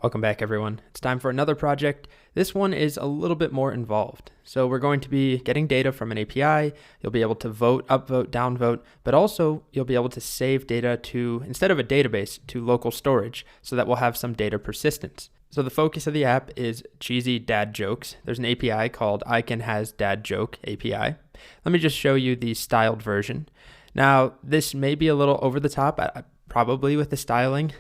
Welcome back, everyone. It's time for another project. This one is a little bit more involved. So we're going to be getting data from an API. You'll be able to vote, upvote, downvote, but also you'll be able to save data to, instead of a database, to local storage so that we'll have some data persistence. So the focus of the app is cheesy dad jokes. There's an API called ICanHasDadJoke API. Let me just show you the styled version. Now, this may be a little over the top, probably with the styling.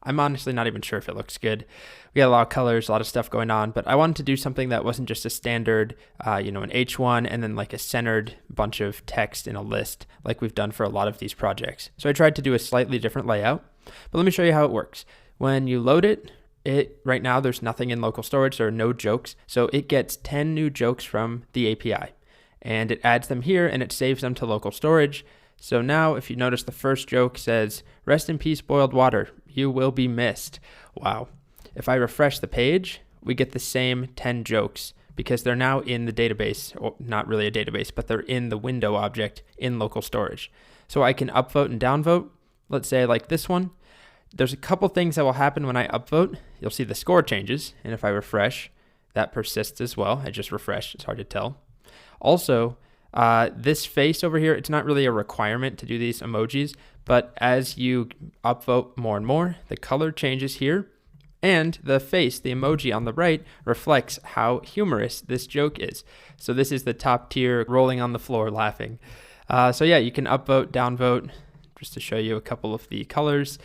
I'm honestly not even sure if it looks good. We got a lot of colors, a lot of stuff going on, but I wanted to do something that wasn't just a standard, an H1 and then like a centered bunch of text in a list like we've done for a lot of these projects. So I tried to do a slightly different layout, but let me show you how it works. When you load it, right now there's nothing in local storage, there are no jokes, so it gets 10 new jokes from the API and it adds them here and it saves them to local storage. So now if you notice, the first joke says, "Rest in peace, boiled water. You will be missed." Wow. If I refresh the page, we get the same 10 jokes because they're now in the database, or not really a database, but they're in the window object in local storage. So I can upvote and downvote. Let's say like this one. There's a couple things that will happen when I upvote. You'll see the score changes. And if I refresh, that persists as well. I just refreshed. It's hard to tell. Also, this face over here, it's not really a requirement to do these emojis, but as you upvote more and more, the color changes here, and the face, the emoji on the right, reflects how humorous this joke is. So this is the top tier, rolling on the floor laughing. So yeah, you can upvote, downvote, just to show you a couple of the colors.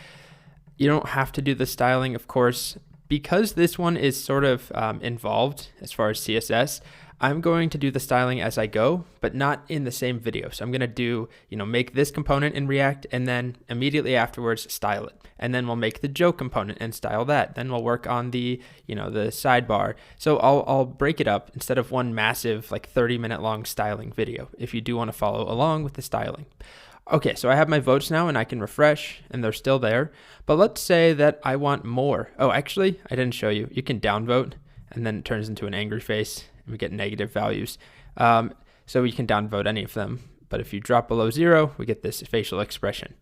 You don't have to do the styling, of course. Because this one is sort of involved as far as CSS, I'm going to do the styling as I go, but not in the same video. So I'm going to do, make this component in React and then immediately afterwards style it. And then we'll make the joke component and style that. Then we'll work on the, the sidebar. So I'll break it up instead of one massive, like 30-minute long styling video if you do want to follow along with the styling. Okay, so I have my votes now and I can refresh and they're still there. But let's say that I want more. Oh, actually, I didn't show you. You can downvote and then it turns into an angry face. We get negative values. So we can downvote any of them. But if you drop below 0, we get this facial expression.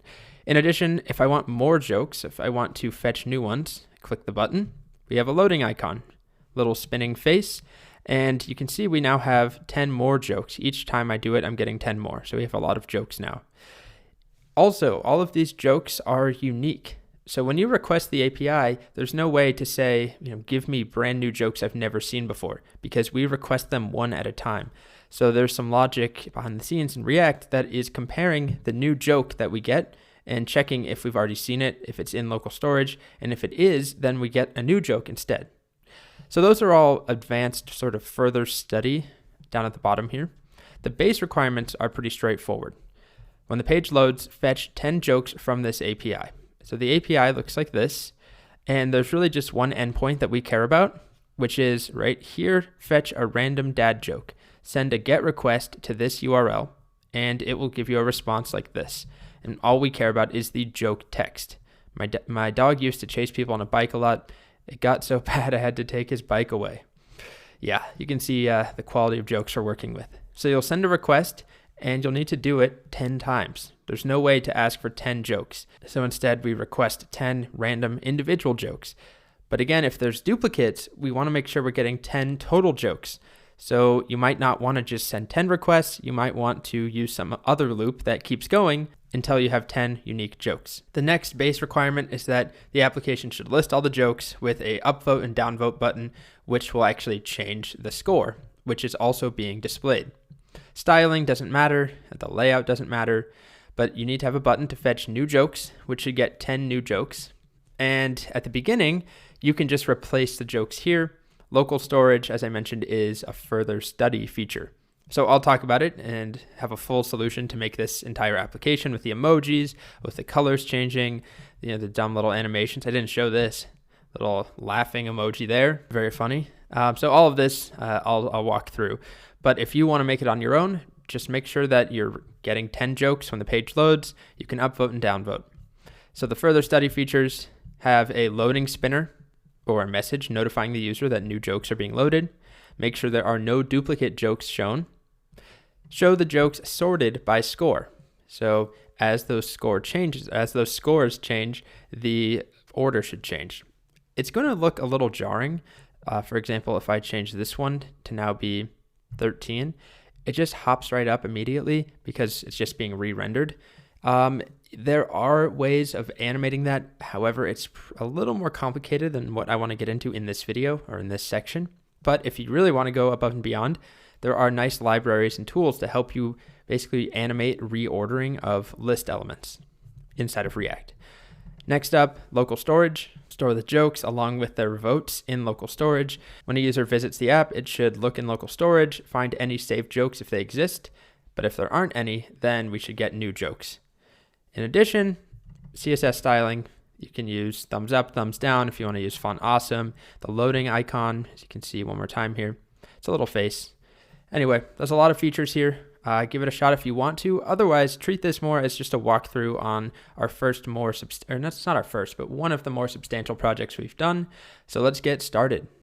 In addition, if I want more jokes, if I want to fetch new ones, click the button. We have a loading icon, little spinning face. And you can see we now have 10 more jokes. Each time I do it, I'm getting 10 more. So we have a lot of jokes now. Also, all of these jokes are unique. So when you request the API, there's no way to say, give me brand new jokes I've never seen before, because we request them one at a time. So there's some logic behind the scenes in React that is comparing the new joke that we get and checking if we've already seen it, if it's in local storage, and if it is, then we get a new joke instead. So those are all advanced sort of further study down at the bottom here. The base requirements are pretty straightforward. When the page loads, fetch 10 jokes from this API. So the API looks like this, and there's really just one endpoint that we care about, which is right here, fetch a random dad joke. Send a GET request to this URL, and it will give you a response like this. And all we care about is the joke text. My dog used to chase people on a bike a lot. It got so bad I had to take his bike away. Yeah, you can see the quality of jokes we're working with. So you'll send a request, and you'll need to do it 10 times. There's no way to ask for 10 jokes. So instead, we request 10 random individual jokes. But again, if there's duplicates, we want to make sure we're getting 10 total jokes. So you might not want to just send 10 requests. You might want to use some other loop that keeps going until you have 10 unique jokes. The next base requirement is that the application should list all the jokes with a upvote and downvote button, which will actually change the score, which is also being displayed. Styling doesn't matter, the layout doesn't matter, but you need to have a button to fetch new jokes, which should get 10 new jokes. And at the beginning, you can just replace the jokes here. Local storage, as I mentioned, is a further study feature. So I'll talk about it and have a full solution to make this entire application with the emojis, with the colors changing, the dumb little animations. I didn't show this little laughing emoji there. Very funny. So all of this I'll walk through. But if you want to make it on your own, just make sure that you're getting 10 jokes when the page loads. You can upvote and downvote. So the further study features have a loading spinner or a message notifying the user that new jokes are being loaded. Make sure there are no duplicate jokes shown. Show the jokes sorted by score. So as those scores change, the order should change. it's going to look a little jarring. For example, if I change this one to now be 13, it just hops right up immediately because it's just being re-rendered. There are ways of animating that. However, it's a little more complicated than what I want to get into in this video or in this section. But if you really want to go above and beyond, there are nice libraries and tools to help you basically animate reordering of list elements inside of React. Next up, local storage. Store the jokes along with their votes in local storage. When a user visits the app, it should look in local storage, find any saved jokes if they exist, but if there aren't any, then we should get new jokes. In addition, CSS styling, you can use thumbs up, thumbs down if you want to use font awesome. The loading icon, as you can see one more time here, it's a little face. Anyway, there's a lot of features here. Give it a shot if you want to. Otherwise, treat this more as just a walkthrough on our first more, or that's not our first, but one of the more substantial projects we've done. So let's get started.